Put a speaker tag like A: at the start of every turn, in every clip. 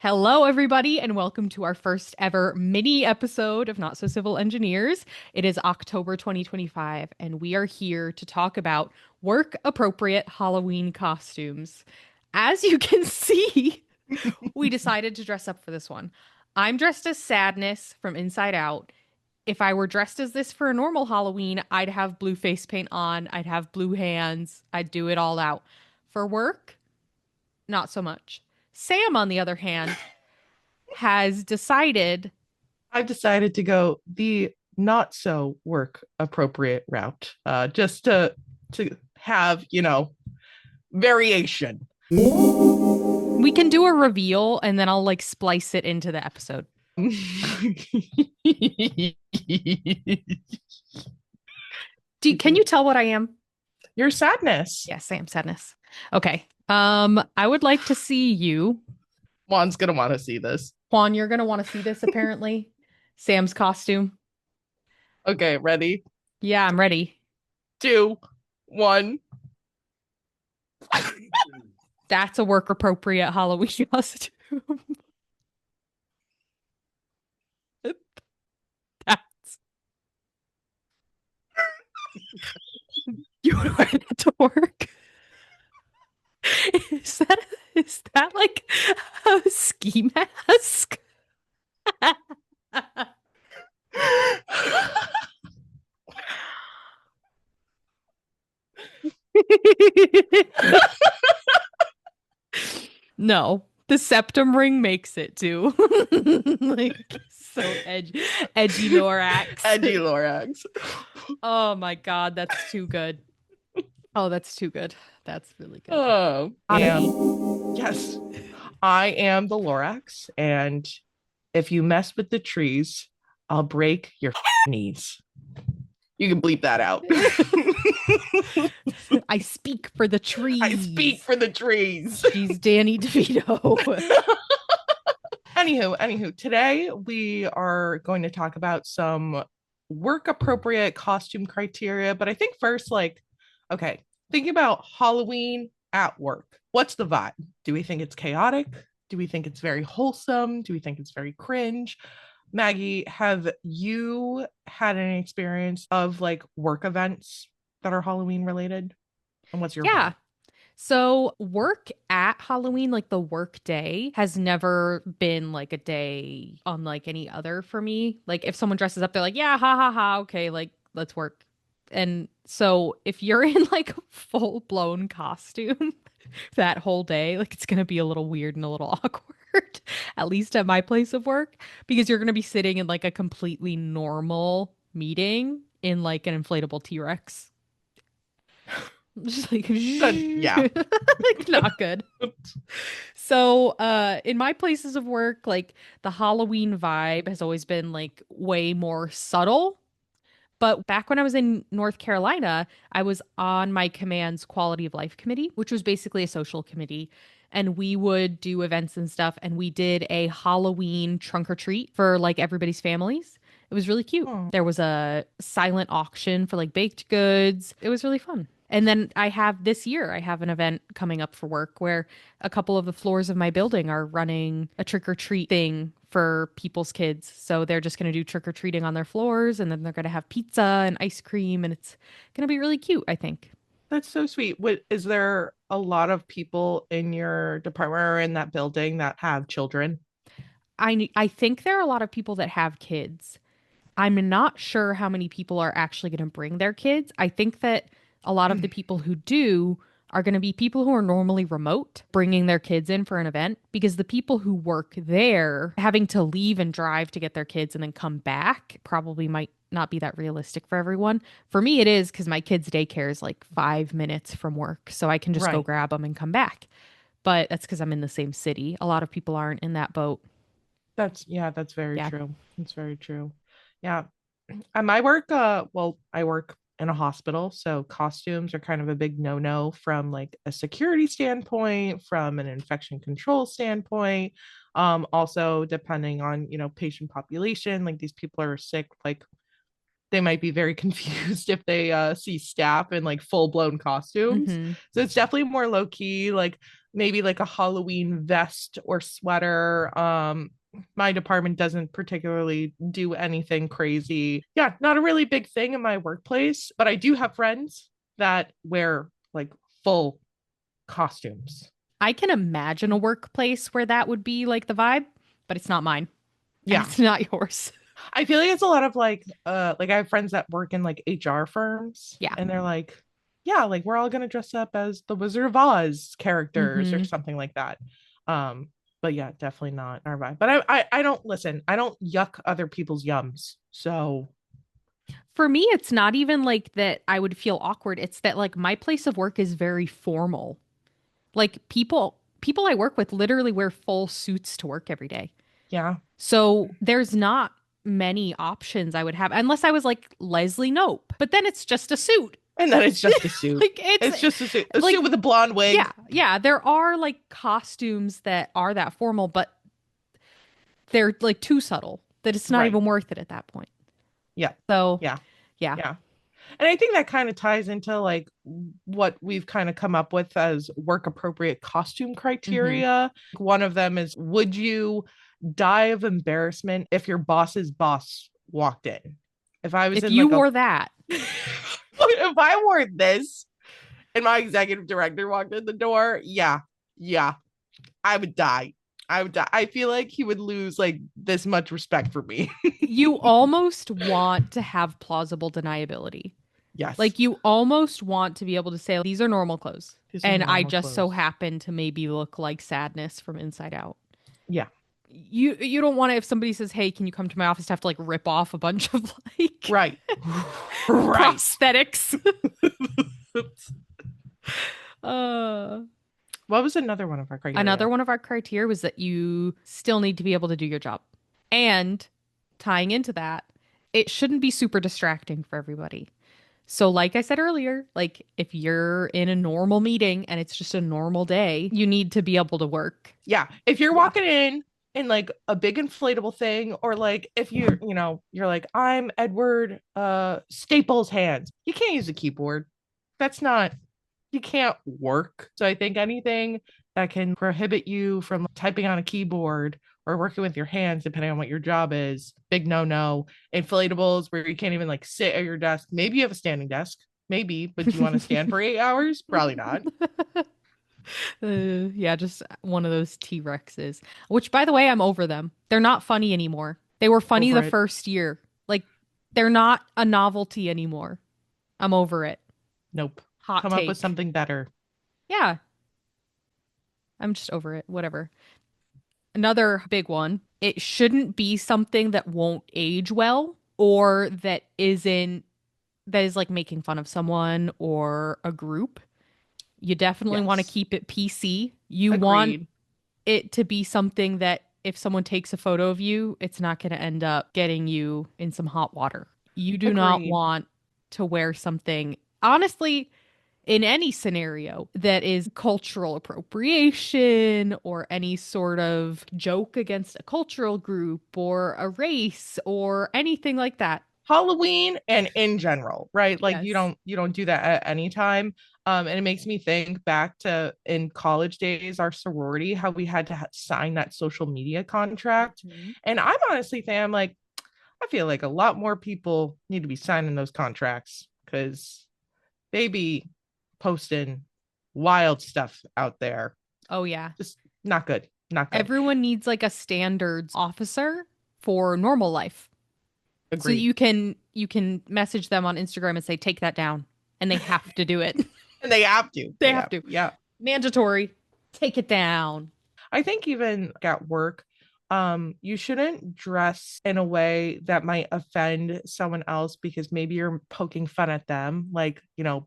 A: Hello, everybody, and welcome to our first ever mini episode of Not So Civil Engineers. It is October 2025, and we are here to talk about work appropriate Halloween costumes. As you can see, we decided to dress up for this one. I'm dressed as Sadness from Inside Out. If I were dressed as this for a normal Halloween, I'd have blue face paint on, I'd have blue hands, I'd do it all out. For work, not so much. Sam, on the other hand, has decided.
B: I've decided to go the not so work appropriate route, just to have variation.
A: We can do a reveal and then I'll like splice it into the episode. Can you tell what I am?
B: Your sadness.
A: Yes, I am Sadness. Okay. I would like to see you.
B: Juan's gonna want to see this.
A: Juan, you're gonna want to see this apparently. Sam's costume.
B: Okay, ready?
A: Yeah, I'm ready.
B: 2, 1.
A: That's a work appropriate Halloween costume. That's you would wear that to work. Is that like a ski mask? No, the septum ring makes it too. Like so edgy Lorax.
B: Edgy Lorax.
A: Oh my God, that's too good. Oh, that's too good. That's really good.
B: Oh, yes. I am the Lorax, and if you mess with the trees, I'll break your knees. You can bleep that out.
A: I speak for the trees.
B: I speak for the trees.
A: She's Danny DeVito.
B: Anywho, today we are going to talk about some work appropriate costume criteria. But I think first, okay, thinking about Halloween at work. What's the vibe? Do we think it's chaotic? Do we think it's very wholesome? Do we think it's very cringe? Maggie, have you had any experience of like work events that are Halloween related? And what's your
A: Yeah.
B: vibe?
A: So work at Halloween, like the work day, has never been like a day unlike any other for me. Like if someone dresses up, they're like, yeah, ha ha ha, okay, like let's work. And so if you're in like a full blown costume that whole day, like it's gonna be a little weird and a little awkward, at least at my place of work, because you're gonna be sitting in like a completely normal meeting in like an inflatable T-Rex. Just like
B: Good. Yeah.
A: like not good. So in my places of work, like the Halloween vibe has always been like way more subtle. But back when I was in North Carolina, I was on my command's quality of life committee, which was basically a social committee. And we would do events and stuff. And we did a Halloween trunk or treat for like everybody's families. It was really cute.
B: Oh,
A: There was a silent auction for like baked goods. It was really fun. And then I have an event coming up for work where a couple of the floors of my building are running a trick or treat thing for people's kids. So they're just going to do trick or treating on their floors and then they're going to have pizza and ice cream and it's going to be really cute, I think.
B: that's so sweet. Is there a lot of people in your department or in that building that have children?
A: I think there are a lot of people that have kids. I'm not sure how many people are actually going to bring their kids. I think that a lot of the people who do are going to be people who are normally remote, bringing their kids in for an event because the people who work there having to leave and drive to get their kids and then come back probably might not be that realistic for everyone. For me, it is because my kids' daycare is like 5 minutes from work. So I can just go
B: Right.
A: grab them and come back. But that's because I'm in the same city. A lot of people aren't in that boat.
B: That's very
A: Yeah.
B: true. That's very true. Yeah. At my work, well, I work in a hospital, so costumes are kind of a big no-no from like a security standpoint, from an infection control standpoint. Also depending on, patient population, like these people are sick like they might be very confused if they see staff in like full blown costumes.
A: Mm-hmm.
B: So it's definitely more low key, like maybe like a Halloween vest or sweater. My department doesn't particularly do anything crazy. Yeah, not a really big thing in my workplace, but I do have friends that wear like full costumes.
A: I can imagine a workplace where that would be like the vibe, but it's not mine and
B: Yeah.
A: it's not yours.
B: I feel like it's a lot of like I have friends that work in like HR firms
A: Yeah.
B: and they're like, yeah, like we're all gonna dress up as the Wizard of Oz characters or
A: Mm-hmm.
B: something like that. Um, but yeah, definitely not our vibe. But I don't listen, I don't yuck other people's yums. So
A: For me, it's not even like that I would feel awkward. It's that like my place of work is very formal. Like people I work with literally wear full suits to work every day.
B: yeah.
A: So there's not many options I would have unless I was like Leslie Nope. But then it's just a suit.
B: And then it's just a suit.
A: Like it's
B: It's just a
A: like
B: suit with a blonde wig.
A: yeah, yeah, there are like costumes that are that formal, but they're like too subtle that it's not
B: Right.
A: even worth it at that point.
B: Yeah.
A: So,
B: Yeah.
A: yeah.
B: Yeah. And I think that kind of ties into like what we've kind of come up with as work appropriate costume
A: Hmm.
B: criteria. One of them is, would you die of embarrassment if your boss's boss walked in? If I was
A: If
B: in
A: you
B: like a
A: wore that,
B: if I wore this and my executive director walked in the door, yeah, yeah, I would die. I would die. I feel like he would lose like this much respect for me.
A: you almost want to have plausible deniability.
B: Yes.
A: Like you almost want to be able to say these are normal clothes.
B: These are
A: And I
B: normal
A: just so
B: clothes.
A: happen to maybe look like sadness from inside out.
B: Yeah.
A: You don't want to if somebody says, "Hey, can you come to my office?" to have to like rip off a bunch of like
B: Right. Right.
A: prosthetics. uh
B: What was another one of our
A: Another
B: criteria?
A: one of our criteria was that you still need to be able to do your job. And tying into that, it shouldn't be super distracting for everybody. So, like I said earlier, like if you're in a normal meeting and it's just a normal day, you need to be able to work.
B: Yeah. If you're
A: Yeah.
B: walking in like a big inflatable thing, or like if you're like, I'm Edward Staples hands, you can't use a keyboard. That's not, you can't work. So I think anything that can prohibit you from typing on a keyboard or working with your hands, depending on what your job is, big no no. Inflatables where you can't even like sit at your desk. Maybe you have a standing desk, maybe, but do you want to stand for 8 hours? Probably not.
A: Yeah, just one of those T-Rexes, which by the way, I'm over them. They're not funny anymore. They were funny
B: Over
A: the
B: it.
A: first year. Like they're not a novelty anymore. I'm over it.
B: Nope.
A: Hot
B: Come up with
A: take.
B: something better.
A: Yeah, I'm just over it. Whatever. Another big one. It shouldn't be something that won't age well or that is like making fun of someone or a group. You definitely want to
B: Yes.
A: keep it PC. You want
B: Agreed.
A: it to be something that if someone takes a photo of you, it's not going to end up getting you in some hot water. You do not
B: Agreed.
A: want to wear something, honestly, in any scenario that is cultural appropriation or any sort of joke against a cultural group or a race or anything like that.
B: Halloween and in general, right? Like
A: Yes.
B: you don't do that at any time. And it makes me think back to in college days, our sorority, how we had to sign that social media contract.
A: Mhm.
B: And I'm honestly saying, I'm like, I feel like a lot more people need to be signing those contracts because they be posting wild stuff out there.
A: Oh, yeah.
B: Just not good. Not good.
A: Everyone needs like a standards officer for normal life. So
B: Agreed.
A: you can message them on Instagram and say take that down and they have to do it.
B: And they have to.
A: They
B: They
A: have
B: have.
A: to.
B: Yeah.
A: Mandatory. Take it down.
B: I think even at work, you shouldn't dress in a way that might offend someone else because maybe you're poking fun at them. Like,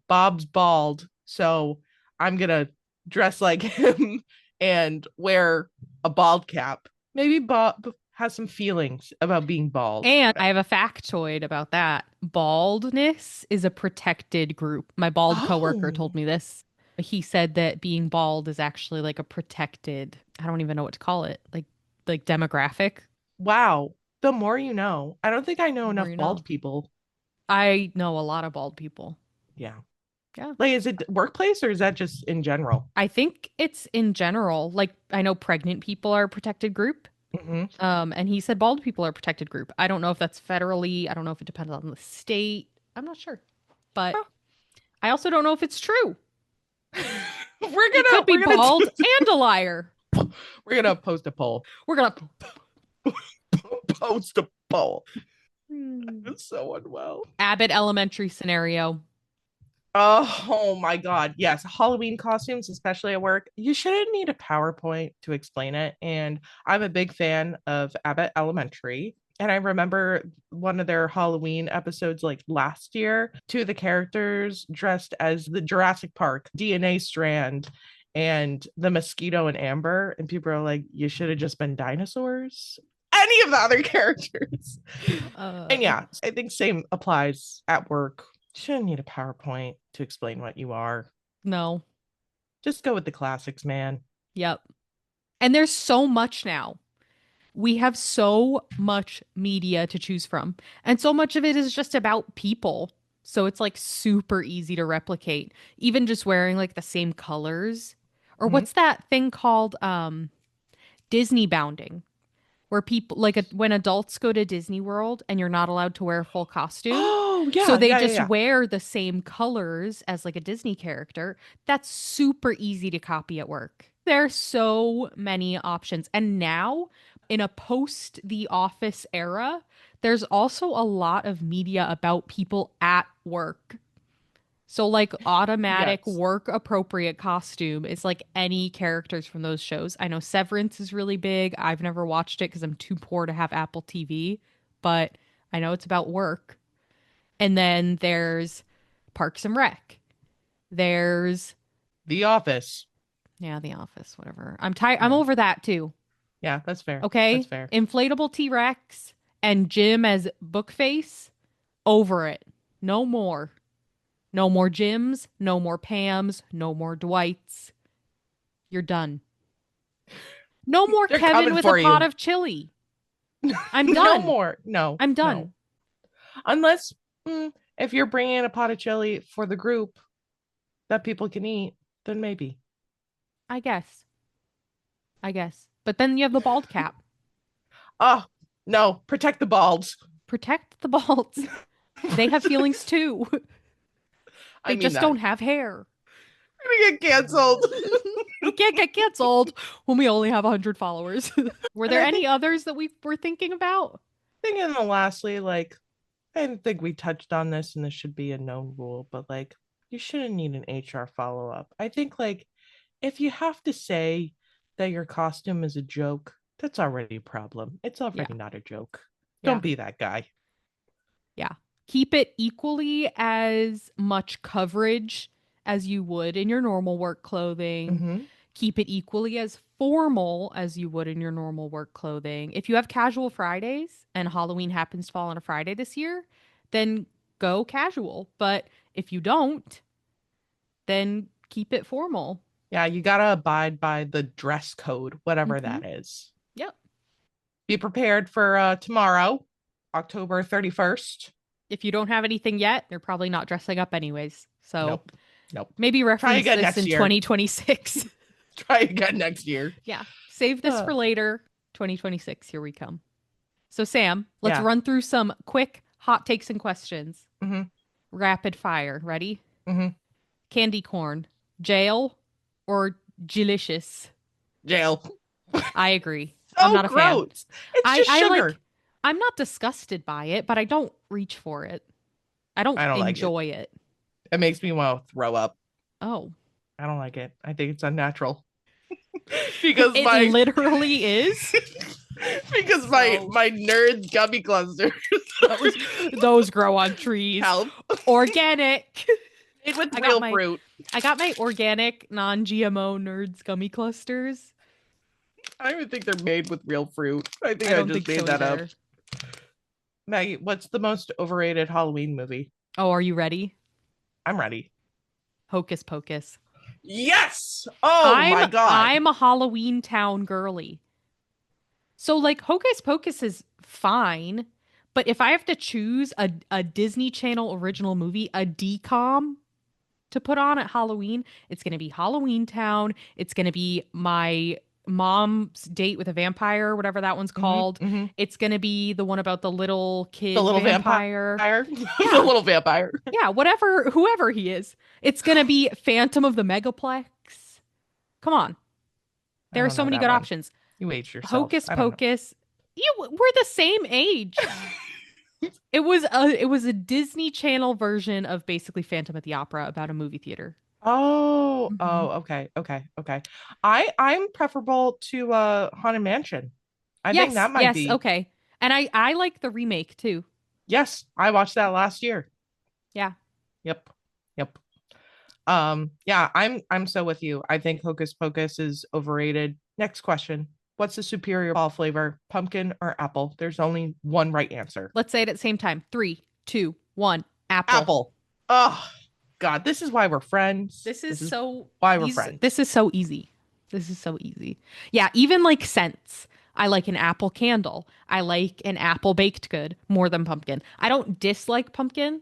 B: Bob's bald, so I'm gonna dress like him and wear a bald cap. Maybe Bob has some feelings about being bald.
A: And I have a factoid about that. Baldness is a protected group. My bald coworker
B: Oh,
A: told me this. He said that being bald is actually like a protected, I don't even know what to call it, like demographic.
B: wow. The more you know. I don't think I know
A: The more
B: enough
A: you know.
B: bald people.
A: I know a lot of bald people.
B: Yeah.
A: Yeah.
B: Like, is it workplace or is that just in general?
A: I think it's in general. Like I know pregnant people are a protected group.
B: Hmm.
A: And he said bald people are a protected group. I don't know if that's federally. I don't know if it depends on the state. I'm not sure. But
B: Huh.
A: I also don't know if it's true.
B: we're
A: He
B: gonna
A: could be
B: we're gonna
A: bald and a liar.
B: we're gonna post a poll.
A: We're gonna.
B: Post a poll.
A: Hmm.
B: It's so unwell.
A: Abbott Elementary scenario.
B: Oh my God. Yes. Halloween costumes, especially at work. You shouldn't need a PowerPoint to explain it. And I'm a big fan of Abbott Elementary. And I remember one of their Halloween episodes like last year, two of the characters dressed as the Jurassic Park DNA strand and the mosquito and Amber. And people are like, you should have just been dinosaurs. Any of the other characters. And
A: Uh,
B: yeah, I think same applies at work. Shouldn't need a PowerPoint to explain what you are.
A: no.
B: Just go with the classics, man.
A: Yep. And there's so much now. We have so much media to choose from, and so much of it is just about people. So it's like super easy to replicate, even just wearing like the same colors. Or
B: Mhm.
A: what's that thing called? Disney bounding, where people like when adults go to Disney World and you're not allowed to wear a full costume.
B: Oh,
A: So
B: yeah,
A: they
B: yeah, yeah,
A: just
B: yeah.
A: wear the same colors as like a Disney character. That's super easy to copy at work. There are so many options. And now, in a post The Office era, there's also a lot of media about people at work. So, like, automatic
B: Yes.
A: work appropriate costume is like any characters from those shows. I know Severance is really big. I've never watched it because I'm too poor to have Apple TV, but I know it's about work. And then there's Parks and Rec. There's,
B: The Office.
A: yeah, The Office, whatever. I'm tired. I'm
B: Yeah.
A: over that too.
B: Yeah, that's fair. That's
A: Okay.
B: fair.
A: Inflatable T Rex and Jim as Bookface. Over it. No more. No more Jims. No more Pams. No more Dwights. You're done. No more
B: They're
A: Kevin
B: coming
A: with a
B: for
A: pot
B: you.
A: of chili. I'm
B: No
A: done.
B: more. No,
A: I'm
B: no.
A: done.
B: Unless if you're bringing a pot of chili for the group that people can eat, then maybe.
A: I guess. I guess. But then you have the bald cap.
B: Oh, no. Protect the balds.
A: Protect the balds. They have feelings too.
B: I
A: They
B: mean
A: just
B: that.
A: don't have hair.
B: We're gonna get canceled.
A: We can't get canceled when we only have 100 followers. Were
B: And
A: there
B: I
A: any
B: think
A: others that we were thinking about?
B: thinking the lastly, like I think we touched on this and this should be a known rule, but like you shouldn't need an HR follow-up. I think like if you have to say that your costume is a joke, that's already a problem. It's
A: Yeah.
B: already not a joke.
A: Yeah.
B: Don't be that guy.
A: Yeah. Keep it equally as much coverage as you would in your normal work clothing.
B: Mm-hmm.
A: Keep it equally as formal as you would in your normal work clothing. If you have casual Fridays and Halloween happens to fall on a Friday this year, then go casual. But if you don't, then keep it formal.
B: Yeah, you gotta abide by the dress code, whatever
A: Mm-hmm.
B: that is.
A: Yep.
B: Be prepared for tomorrow, October 31st.
A: If you don't have anything yet, they're probably not dressing up anyways. So
B: Nope. Nope.
A: maybe
B: Try
A: reference
B: again
A: this
B: next
A: in
B: year.
A: 2026.
B: Try again next year.
A: Yeah. Save this
B: Uh,
A: for later. 2026. Here we come. So, Sam, let's
B: yeah.
A: run through some quick hot takes and questions.
B: Mm-hmm.
A: Rapid fire. Ready?
B: Mm-hmm.
A: Candy corn, jail, or delicious?
B: Jail.
A: I agree. I'm
B: So
A: not a fan.
B: gross. It's
A: I,
B: just
A: I
B: sugar.
A: like, I'm not disgusted by it, but I don't reach for it. I don't
B: I don't like it.
A: enjoy it.
B: It makes me want to throw up.
A: Oh,
B: I don't like it. I think it's unnatural. because
A: it
B: my
A: literally is.
B: because
A: So
B: my nerd gummy cluster
A: those grow on trees.
B: help
A: Organic.
B: made with
A: I got
B: real
A: my
B: fruit.
A: I got my organic non-GMO nerds gummy clusters.
B: I don't even think they're made with real fruit. I think
A: I
B: I
A: don't
B: just
A: think so
B: made that up.
A: either.
B: Maggie, what's the most overrated Halloween movie?
A: Oh, are you ready?
B: I'm ready.
A: Hocus Pocus.
B: Yes. Oh
A: I'm
B: my god.
A: I'm a Halloween Town girly. So like Hocus Pocus is fine, But if I have to choose a Disney Channel original movie, a DCOM to put on at Halloween, it's going to be Halloween Town. It's going to be my mom's date with a vampire, whatever that one's called.
B: Mm-hmm.
A: It's going to be the one about the little
B: The
A: kid
B: little vampire.
A: vampire.
B: The
A: Yeah.
B: little vampire.
A: Yeah, whatever, whoever he is. It's going to be Phantom of the Megaplex. Come on.
B: I
A: There are
B: don't
A: so
B: know
A: many
B: that
A: good
B: one.
A: options.
B: You aged yourself.
A: Hocus
B: I don't know.
A: Pocus. We're the same age. It was a Disney Channel version of basically Phantom at the Opera about a movie theater.
B: Oh,
A: Mhm.
B: okay. I'm preferable to Haunted Mansion. I think
A: Yes,
B: that might
A: yes,
B: be.
A: okay. And I like the remake too.
B: Yes, I watched that last year.
A: Yeah.
B: Yep. Yep. Yeah, I'm so with you. I think Hocus Pocus is overrated. Next question. What's the superior fall flavor, pumpkin or apple? There's only one right answer.
A: Let's say it at the same time. Three, two, one. Apple.
B: Apple. Oh, God, this is why we're friends.
A: This is
B: This is
A: so
B: why we're
A: these
B: friends.
A: this is so easy. This is so easy. Yeah, even like scents. I like an apple candle. I like an apple baked good more than pumpkin. I don't dislike pumpkin,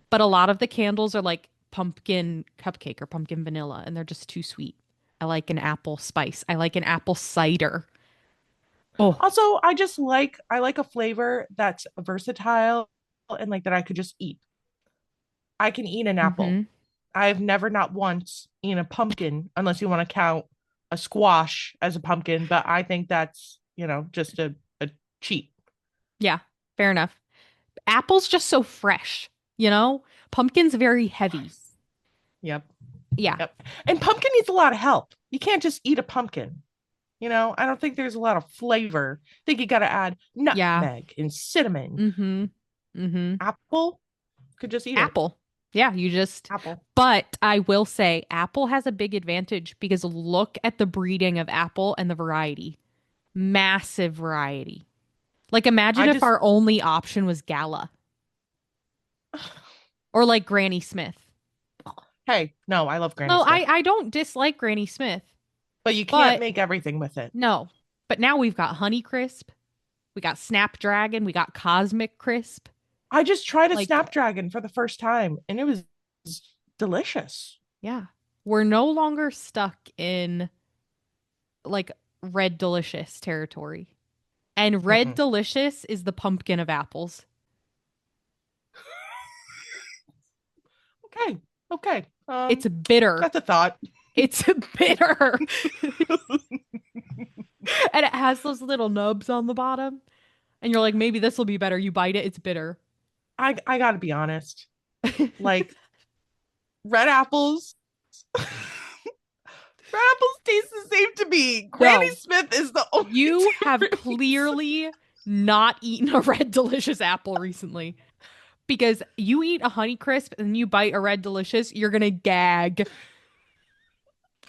A: but a lot of the candles are like pumpkin cupcake or pumpkin vanilla and they're just too sweet. I like an apple spice. I like an apple cider. Oh,
B: Also, I like a flavor that's versatile and like that I could just eat. I can eat an apple.
A: mm-hmm.
B: I've never not once eaten a pumpkin unless you want to count a squash as a pumpkin, but I think that's, just a cheat.
A: Yeah, fair enough. Apple's just so fresh, you know? Pumpkin's very heavy.
B: Yes. Yep.
A: Yeah.
B: Yep. And pumpkin needs a lot of help. You can't just eat a pumpkin. I don't think there's a lot of flavor. I think you got to add
A: Yeah.
B: nutmeg and cinnamon.
A: Mm-hmm. Mm-hmm.
B: Apple could just eat it.
A: Apple. Yeah, you just.
B: Apple.
A: But I will say, Apple has a big advantage because look at the breeding of Apple and the variety. Massive variety. Like, imagine
B: I
A: if
B: just
A: our only option was Gala or like Granny Smith.
B: Hey, no, I love Granny
A: No,
B: Smith,
A: I don't dislike Granny Smith,
B: but you can't
A: but
B: make everything with it.
A: no. But now we've got Honeycrisp, we got Snapdragon, we got Cosmic Crisp.
B: I just tried a
A: Like,
B: Snapdragon for the first time and it was delicious.
A: yeah, we're no longer stuck in like Red Delicious territory. And Red
B: Mm-mm.
A: Delicious is the pumpkin of apples.
B: Okay. Okay.
A: It's bitter.
B: That's a thought.
A: It's bitter. And it has those little nubs on the bottom. And you're like, maybe this will be better. You bite it, it's bitter.
B: I gotta be honest. Like red apples. Red apples taste the same to me. Granny
A: No,
B: Smith is the only
A: you have
B: difference.
A: clearly not eaten a Red Delicious apple recently. Because you eat a Honeycrisp and you bite a Red Delicious, you're gonna gag.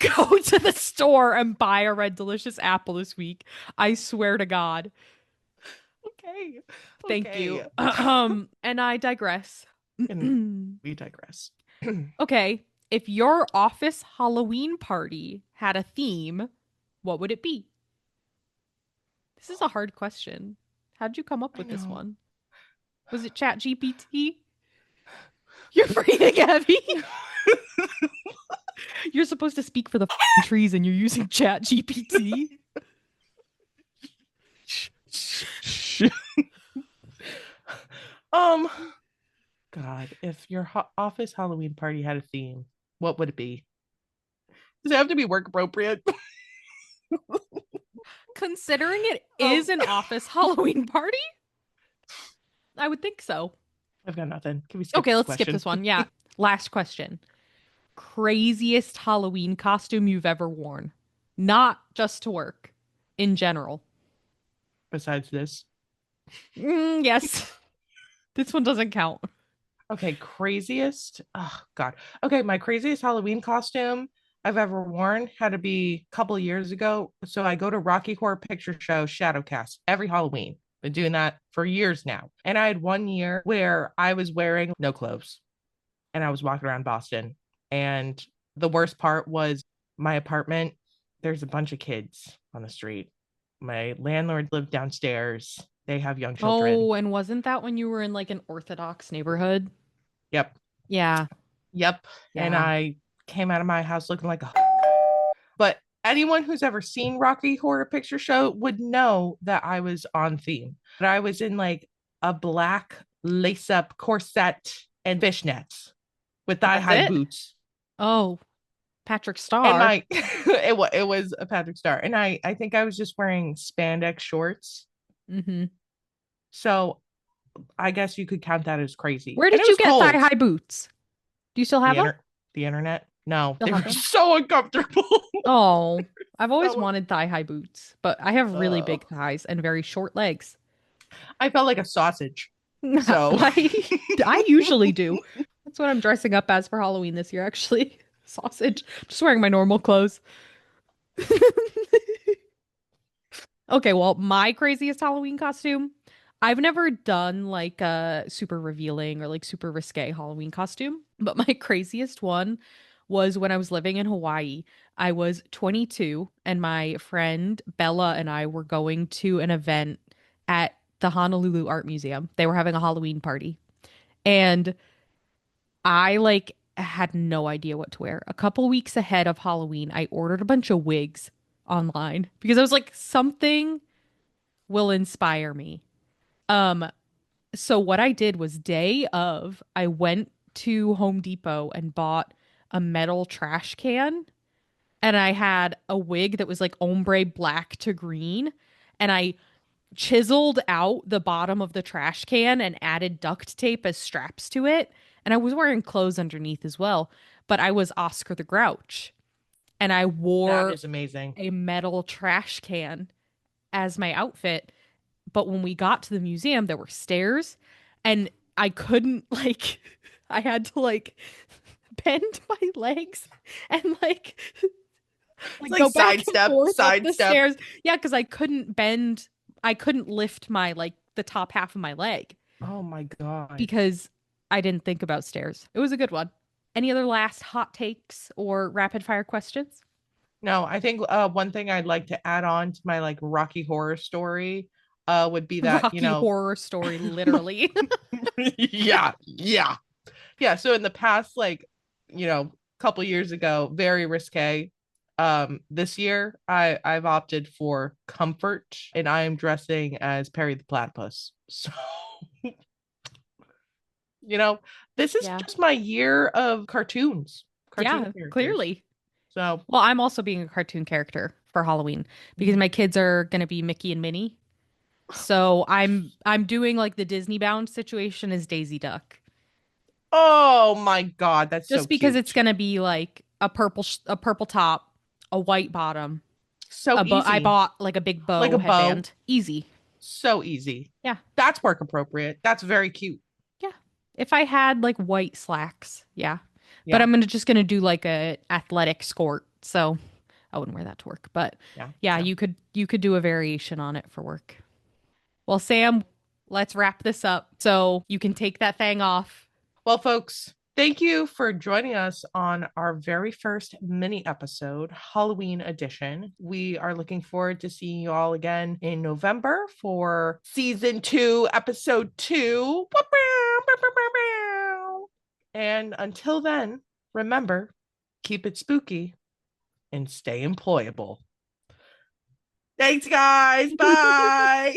A: Go to the store and buy a Red Delicious apple this week. I swear to God.
B: Okay.
A: Thank you.
B: Okay.
A: And I digress.
B: And we digress.
A: Okay, if your office Halloween party had a theme, what would it be? This is a hard question. How'd you come up
B: I
A: with this
B: know.
A: one? Was it Chat GPT? You're breathing heavy. You're supposed to speak for the trees and you're using Chat GPT.
B: um God, if your office Halloween party had a theme, what would it be? Does it have to be work appropriate?
A: Considering it is an office Halloween party, I would think so.
B: I've got nothing. Can we skip
A: Okay,
B: this
A: let's
B: question?
A: skip this one. Yeah. Last question. Craziest Halloween costume you've ever worn? Not just to work, in general.
B: Besides this.
A: Yes. This one doesn't count.
B: Okay, craziest. Oh God. Okay, my craziest Halloween costume I've ever worn had to be a couple of years ago. So I go to Rocky Horror Picture Show Shadowcast every Halloween. Been doing that for years now. And I had one year where I was wearing no clothes and I was walking around Boston. And the worst part was my apartment. There's a bunch of kids on the street. My landlord lived downstairs they have young children.
A: Oh, and wasn't that when you were in like an Orthodox neighborhood?
B: Yep.
A: Yeah.
B: Yep. And
A: Yeah.
B: I came out of my house looking like a but anyone who's ever seen Rocky Horror Picture Show would know that I was on theme. But I was in like a black lace up corset and fishnets with thigh
A: That's
B: high
A: it?
B: boots.
A: Oh, Patrick
B: And
A: Starr.
B: my it was a Patrick Star. And I think I was just wearing spandex shorts.
A: Hmm.
B: So I guess you could count that as crazy.
A: Where
B: And it
A: did you
B: was
A: get
B: cold.
A: thigh-high boots? Do you still have
B: The
A: them?
B: inter the internet. No,
A: Still
B: they
A: have
B: were
A: them?
B: so uncomfortable.
A: Oh, I've always
B: So
A: wanted thigh-high boots, but I have really
B: uh,
A: big thighs and very short legs.
B: I felt like a sausage. So
A: I usually do. That's what I'm dressing up as for Halloween this year, actually. Sausage. Just wearing my normal clothes. Okay, well, my craziest Halloween costume. I've never done like a super revealing or like super risque Halloween costume, but my craziest one was when I was living in Hawaii. I was 22 and my friend Bella and I were going to an event at the Honolulu Art Museum. They were having a Halloween party. And I like had no idea what to wear. A couple weeks ahead of Halloween, I ordered a bunch of wigs online because I was like, something will inspire me. Um, so what I did was day of, I went to Home Depot and bought a metal trash can and I had a wig that was like ombre black to green and I chiseled out the bottom of the trash can and added duct tape as straps to it. And I was wearing clothes underneath as well, but I was Oscar the Grouch and I
B: that
A: wore
B: is amazing.
A: a metal trash can as my outfit. But when we got to the museum, there were stairs and I couldn't like I had to like bend my legs and
B: It's
A: like
B: like
A: go back and
B: sidestep,
A: forth up the
B: sidestep.
A: stairs. Yeah, because I couldn't lift my like the top half of my leg
B: Oh my God.
A: because I didn't think about stairs. It was a good one. Any other last hot takes or rapid fire questions?
B: No, I think one thing I'd like to add on to my like Rocky Horror story would be that,
A: Rocky Horror Story, literally.
B: yeah, yeah. Yeah, so in the past like, couple years ago, very risque. This year I've opted for comfort and I am dressing as Perry the Platypus. So, you know, this is
A: Yeah.
B: just my year of cartoon
A: Yeah,
B: characters.
A: clearly.
B: So,
A: Well, I'm also being a cartoon character for Halloween because my kids are going to be Mickey and Minnie. So I'm doing like the Disney bound situation as Daisy Duck.
B: oh my God, that's so
A: Just because it's
B: cute.
A: going to be like a purple top, a white bottom.
B: So
A: I
B: easy.
A: bought like a big
B: Like
A: bow
B: a bow.
A: headband. Easy.
B: So easy.
A: Yeah.
B: That's work appropriate. That's very cute.
A: Yeah. If I had like white slacks, yeah. But
B: Yeah.
A: just gonna do like a athletic skirt, so I wouldn't wear that to work. But
B: Yeah.
A: yeah,
B: Yeah.
A: you could do a variation on it for work. Well, Sam, let's wrap this up so you can take that thing off.
B: Well, folks, thank you for joining us on our very first mini episode, Halloween edition. We are looking forward to seeing you all again in November for season 2, episode 2. And until then, remember, keep it spooky and stay employable. Thanks, guys. Bye.